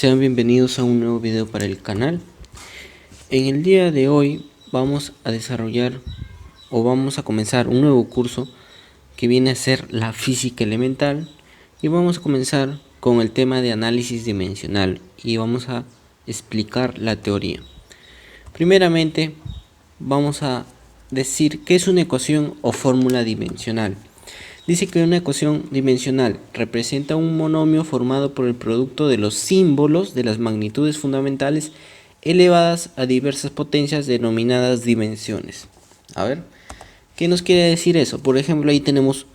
Sean bienvenidos a un nuevo video para el canal. En el día de hoy vamos a desarrollar vamos a comenzar un nuevo curso que viene a ser la física elemental, y vamos a comenzar con el tema de análisis dimensional y vamos a explicar la teoría. Primeramente vamos a decir qué es una ecuación o fórmula dimensional. Dice que una ecuación dimensional representa un monomio formado por el producto de los símbolos de las magnitudes fundamentales elevadas a diversas potencias denominadas dimensiones. A ver, ¿qué nos quiere decir eso? Por ejemplo, ahí tenemos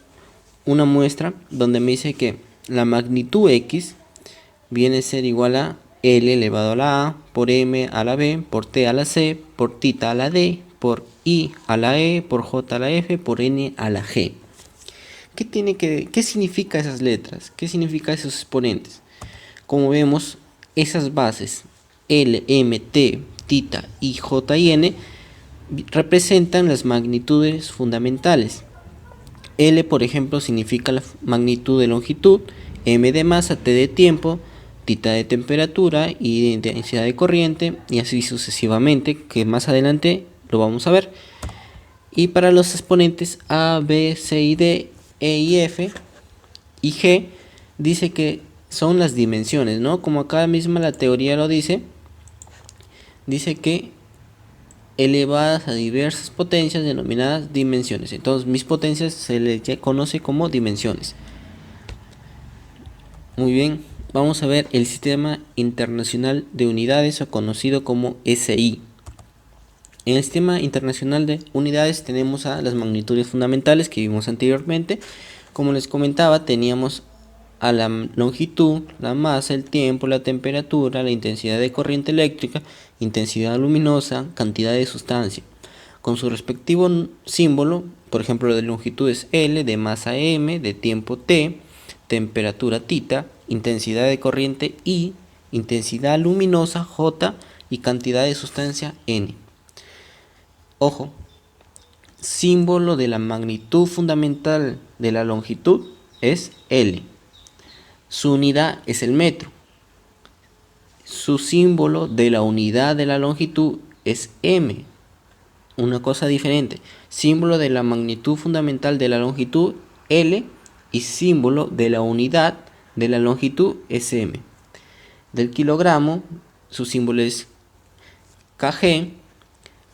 una muestra donde me dice que la magnitud x viene a ser igual a L elevado a la A por M a la B por T a la C por θ a la D por I a la E por J a la F por N a la G. ¿Qué significa esas letras? ¿Qué significa esos exponentes? Como vemos, esas bases L, M, T, θ, I, J y N representan las magnitudes fundamentales. L, por ejemplo, significa la magnitud de longitud, M de masa, T de tiempo, θ de temperatura y de intensidad de corriente, y así sucesivamente, que más adelante lo vamos a ver. Y para los exponentes A, B, C y D, E y F y G, dice que son las dimensiones, ¿no? Como acá misma la teoría lo dice que elevadas a diversas potencias denominadas dimensiones. Entonces, mis potencias se les conoce como dimensiones. Muy bien, vamos a ver el Sistema Internacional de Unidades, o conocido como SI. En el Sistema Internacional de Unidades tenemos a las magnitudes fundamentales que vimos anteriormente. Como les comentaba, teníamos a la longitud, la masa, el tiempo, la temperatura, la intensidad de corriente eléctrica, intensidad luminosa, cantidad de sustancia, con su respectivo símbolo. Por ejemplo, de longitud es L, de masa M, de tiempo T, temperatura θ, intensidad de corriente I, intensidad luminosa J y cantidad de sustancia N. Ojo, símbolo de la magnitud fundamental de la longitud es L. Su unidad es el metro. Su símbolo de la unidad de la longitud es M. Una cosa diferente. Símbolo de la magnitud fundamental de la longitud L, y símbolo de la unidad de la longitud es M. Del kilogramo, su símbolo es kg.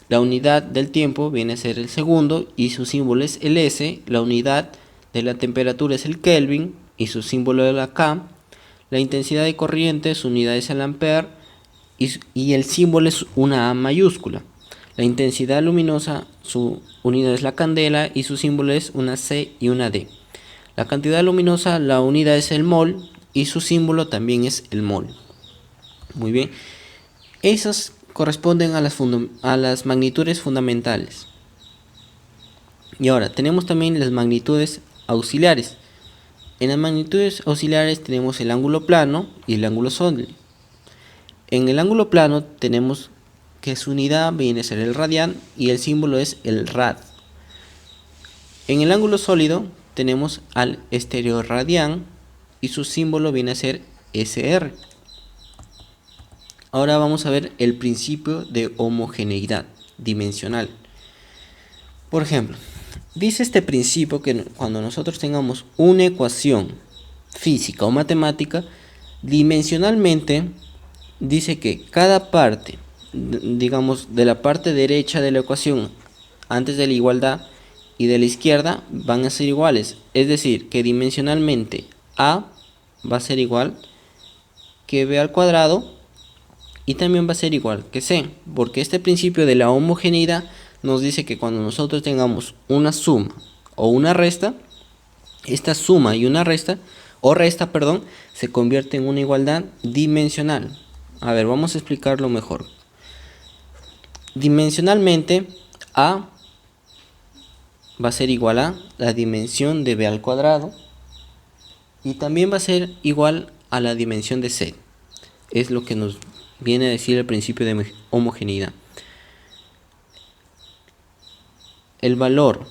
La unidad del tiempo viene a ser el segundo y su símbolo es el S. La unidad de la temperatura es el Kelvin y su símbolo es la K. La intensidad de corriente, su unidad es el ampere y el símbolo es una A mayúscula. La intensidad luminosa, su unidad es la candela y su símbolo es una C y una D. La cantidad luminosa, la unidad es el mol y su símbolo también es el mol. Muy bien. Esas corresponden a las magnitudes fundamentales. Y ahora tenemos también las magnitudes auxiliares. En las magnitudes auxiliares tenemos el ángulo plano y el ángulo sólido. En el ángulo plano tenemos que su unidad viene a ser el radián y el símbolo es el rad. En el ángulo sólido tenemos al estereoradián y su símbolo viene a ser SR. Ahora vamos a ver el principio de homogeneidad dimensional. Por ejemplo, dice este principio que cuando nosotros tengamos una ecuación física o matemática, dimensionalmente dice que cada parte, digamos, de la parte derecha de la ecuación antes de la igualdad y de la izquierda van a ser iguales. Es decir, que dimensionalmente A va a ser igual que B al cuadrado, y también va a ser igual que C, porque este principio de la homogeneidad nos dice que cuando nosotros tengamos una suma o una resta, esta suma y una resta, se convierte en una igualdad dimensional. A ver, vamos a explicarlo mejor. Dimensionalmente, A va a ser igual a la dimensión de B al cuadrado, y también va a ser igual a la dimensión de C. Es lo que nos viene a decir el principio de homogeneidad. El valor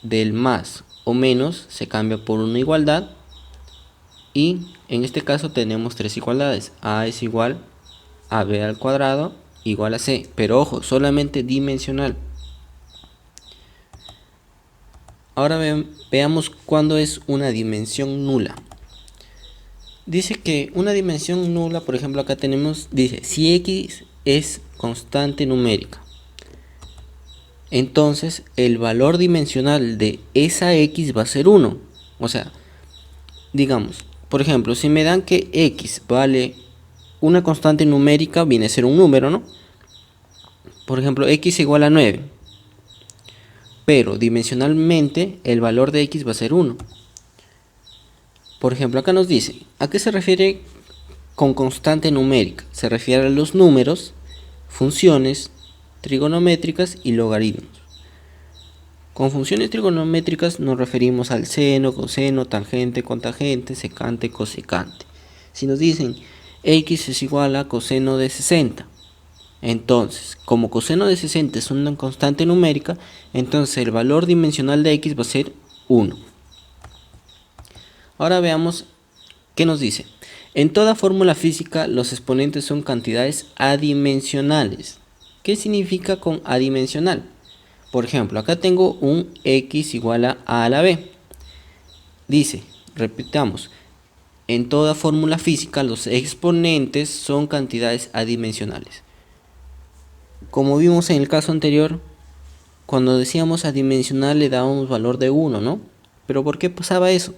del más o menos se cambia por una igualdad, y En este caso tenemos tres igualdades. A es igual a B al cuadrado igual a C. Pero ojo, solamente dimensional. Ahora veamos cuándo es una dimensión nula. Dice que una dimensión nula, por ejemplo, acá tenemos, dice, si X es constante numérica, entonces el valor dimensional de esa X va a ser 1. O sea, digamos, por ejemplo, si me dan que X vale una constante numérica, viene a ser un número, ¿no? Por ejemplo, X igual a 9. Pero dimensionalmente el valor de X va a ser 1. Por ejemplo, acá nos dice, ¿a qué se refiere con constante numérica? Se refiere a los números, funciones trigonométricas y logaritmos. Con funciones trigonométricas nos referimos al seno, coseno, tangente, cotangente, secante, cosecante. Si nos dicen X es igual a coseno de 60, entonces, como coseno de 60 es una constante numérica, entonces el valor dimensional de X va a ser 1. Ahora veamos qué nos dice. En toda fórmula física los exponentes son cantidades adimensionales. ¿Qué significa con adimensional? Por ejemplo, acá tengo un X igual a la B. Dice, repitamos, en toda fórmula física los exponentes son cantidades adimensionales. Como vimos en el caso anterior, cuando decíamos adimensional le dábamos valor de 1, ¿no? ¿Pero por qué pasaba eso?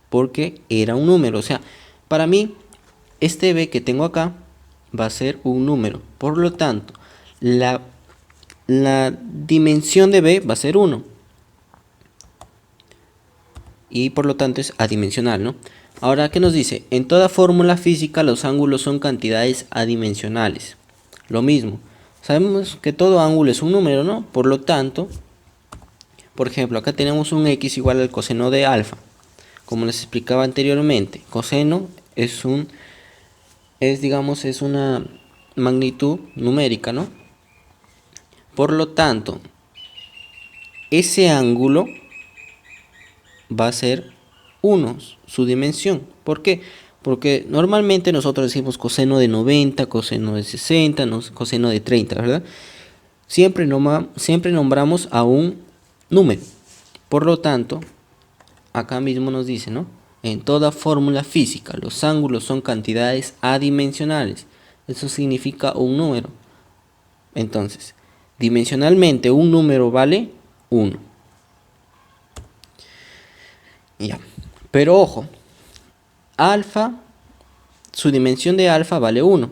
Porque era un número. O sea, para mí, este B que tengo acá va a ser un número. Por lo tanto, la dimensión de B va a ser 1. Y por lo tanto es adimensional, ¿no? Ahora, ¿qué nos dice? En toda fórmula física los ángulos son cantidades adimensionales. Lo mismo. Sabemos que todo ángulo es un número, ¿no? Por lo tanto, por ejemplo, acá tenemos un X igual al coseno de alfa. Como les explicaba anteriormente, coseno es una magnitud numérica, ¿no? Por lo tanto, ese ángulo va a ser 1, su dimensión. ¿Por qué? Porque normalmente nosotros decimos coseno de 90, coseno de 60, coseno de 30, ¿verdad? Siempre nombramos a un número. Por lo tanto, acá mismo nos dice, ¿no? En toda fórmula física, los ángulos son cantidades adimensionales. Eso significa un número. Entonces, dimensionalmente un número vale 1. Ya. Pero ojo, alfa, su dimensión de alfa vale 1.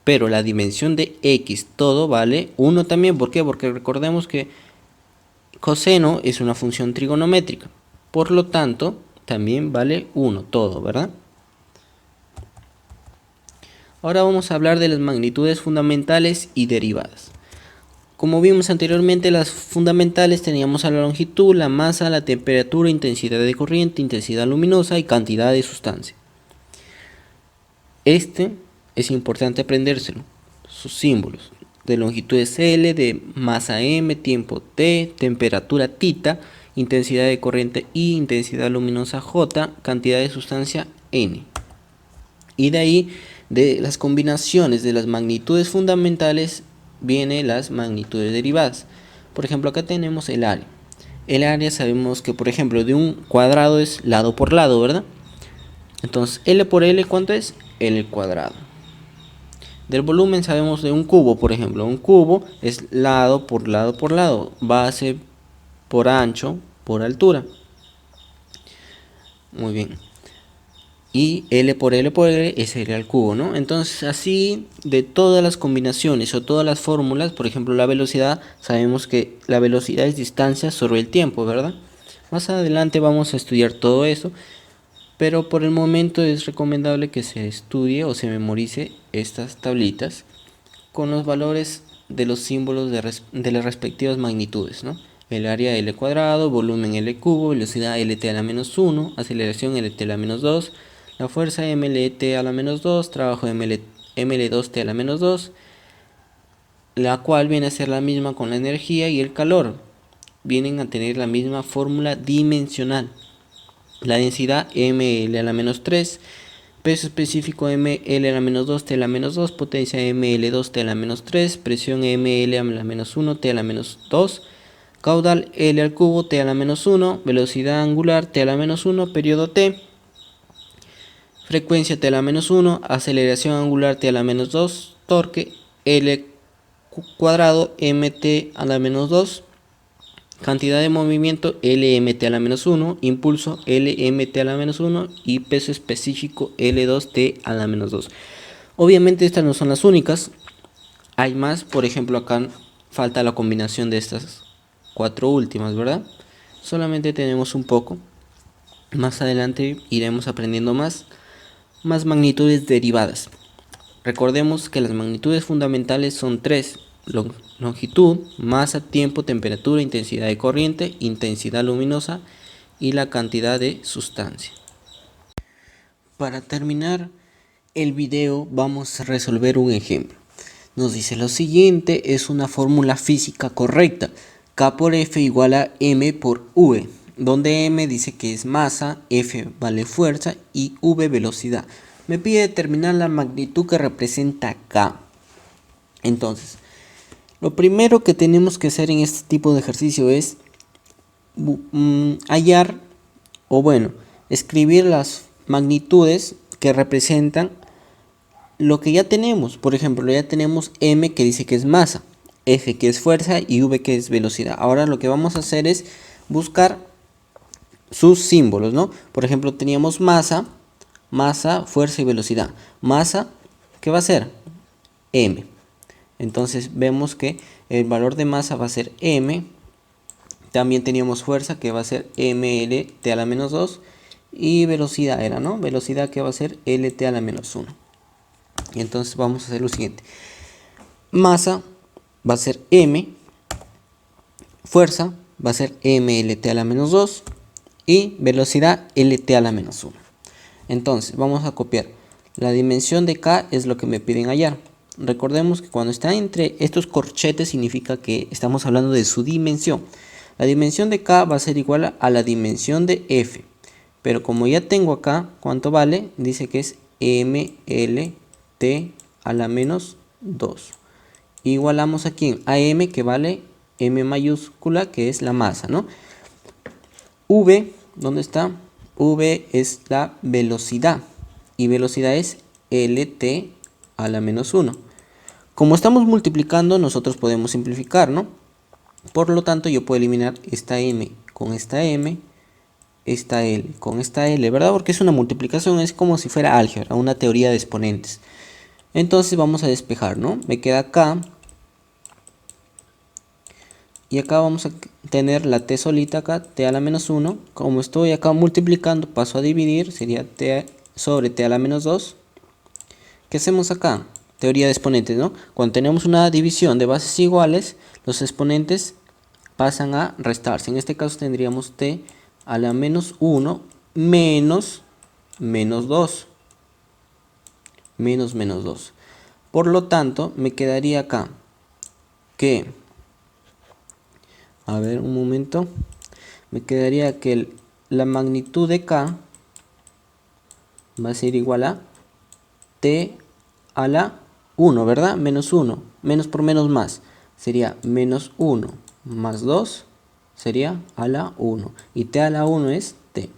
Pero la dimensión de X todo vale 1 también. ¿Por qué? Porque recordemos que coseno es una función trigonométrica. Por lo tanto, también vale 1 todo, ¿verdad? Ahora vamos a hablar de las magnitudes fundamentales y derivadas. Como vimos anteriormente, las fundamentales teníamos a la longitud, la masa, la temperatura, intensidad de corriente, intensidad luminosa y cantidad de sustancia. Este es importante aprendérselo, sus símbolos. De longitud es L, de masa M, tiempo T, temperatura θ, intensidad de corriente I, intensidad luminosa J, cantidad de sustancia N. Y de ahí, de las combinaciones de las magnitudes fundamentales, vienen las magnitudes derivadas. Por ejemplo, acá tenemos el área. El área sabemos que, por ejemplo, de un cuadrado es lado por lado, ¿verdad? Entonces, L por L, ¿cuánto es? L cuadrado. Del volumen sabemos de un cubo, por ejemplo. Un cubo es lado por lado por lado. Base por ancho por altura. Muy bien. Y L por L por L es L al cubo, ¿no? Entonces, así de todas las combinaciones o todas las fórmulas, por ejemplo, la velocidad, sabemos que la velocidad es distancia sobre el tiempo, ¿verdad? Más adelante vamos a estudiar todo eso, pero por el momento es recomendable que se estudie o se memorice estas tablitas con los valores de los símbolos de las respectivas magnitudes, ¿no? El área L cuadrado, volumen L cubo, velocidad LT a la menos 1, aceleración LT a la menos 2, la fuerza MLT a la menos 2, trabajo ML2T a la menos 2, la cual viene a ser la misma con la energía y el calor. Vienen a tener la misma fórmula dimensional. la densidad ml a la menos 3, peso específico ml a la menos 2 t a la menos 2, potencia ml2 t a la menos 3, presión ml a la menos 1 t a la menos 2, caudal L al cubo t a la menos 1, velocidad angular t a la menos 1, periodo t, frecuencia t a la menos 1, aceleración angular t a la menos 2, torque L cuadrado mt a la menos 2, cantidad de movimiento Lmt a la menos 1, impulso Lmt a la menos 1 y peso específico L2t a la menos 2. Obviamente estas no son las únicas, hay más. Por ejemplo, acá falta la combinación de estas 4 últimas, ¿verdad? Solamente tenemos un poco. Más adelante iremos aprendiendo más magnitudes derivadas. Recordemos que las magnitudes fundamentales son 3: longitud, masa, tiempo, temperatura, intensidad de corriente, intensidad luminosa y la cantidad de sustancia. Para terminar el video vamos a resolver un ejemplo. Nos dice lo siguiente: es una fórmula física correcta. K por F igual a M por V, donde M dice que es masa, F vale fuerza y V velocidad. Me pide determinar la magnitud que representa K. Entonces, lo primero que tenemos que hacer en este tipo de ejercicio es hallar, o bueno, escribir las magnitudes que representan lo que ya tenemos. Por ejemplo, ya tenemos M que dice que es masa, F que es fuerza y V que es velocidad. Ahora lo que vamos a hacer es buscar sus símbolos, ¿no? Por ejemplo, teníamos masa, fuerza y velocidad. Masa, ¿qué va a ser? M. Entonces vemos que el valor de masa va a ser M. También teníamos fuerza, que va a ser ml t a la menos 2. Y velocidad era, ¿no? Velocidad, que va a ser lt a la menos 1. Y entonces vamos a hacer lo siguiente. Masa va a ser M. Fuerza va a ser mlt a la menos 2. Y velocidad lt a la menos 1. Entonces vamos a copiar. La dimensión de K es lo que me piden hallar. Recordemos que cuando está entre estos corchetes significa que estamos hablando de su dimensión. La dimensión de K va a ser igual a la dimensión de F. Pero como ya tengo acá cuánto vale, dice que es mlt a la menos 2. Igualamos aquí a M, que vale M mayúscula, que es la masa, ¿no? V, ¿dónde está? V es la velocidad. Y velocidad es lt a la menos 1. Como estamos multiplicando, nosotros podemos simplificar, ¿no? Por lo tanto, yo puedo eliminar esta M con esta M, esta L con esta L, ¿verdad? Porque es una multiplicación, es como si fuera álgebra, una teoría de exponentes. Entonces vamos a despejar, ¿no? Me queda acá. Y acá vamos a tener la t solita acá, t a la menos 1. Como estoy acá multiplicando, paso a dividir, sería t sobre t a la menos 2. ¿Qué hacemos acá? Teoría de exponentes, ¿no? Cuando tenemos una división de bases iguales, los exponentes pasan a restarse. En este caso tendríamos t a la menos 1 menos 2. Menos 2. Por lo tanto, me quedaría acá que... A ver, un momento. Me quedaría que la magnitud de K va a ser igual a t a la 1, ¿verdad? Menos 1. Menos por menos más. Sería menos 1 más 2 sería a la 1. Y t a la 1 es t.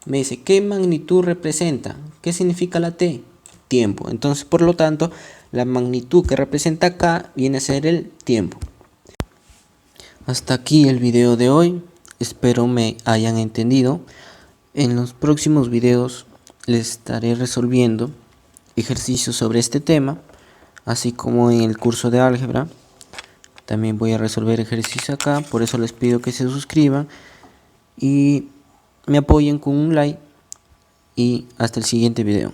Me dice, ¿qué magnitud representa? ¿Qué significa la t? Tiempo. Entonces, por lo tanto, la magnitud que representa K viene a ser el tiempo. Hasta aquí el video de hoy. Espero me hayan entendido. En los próximos videos les estaré resolviendo ejercicios sobre este tema, así como en el curso de álgebra. También voy a resolver ejercicios acá, por eso les pido que se suscriban y me apoyen con un like. Y hasta el siguiente video.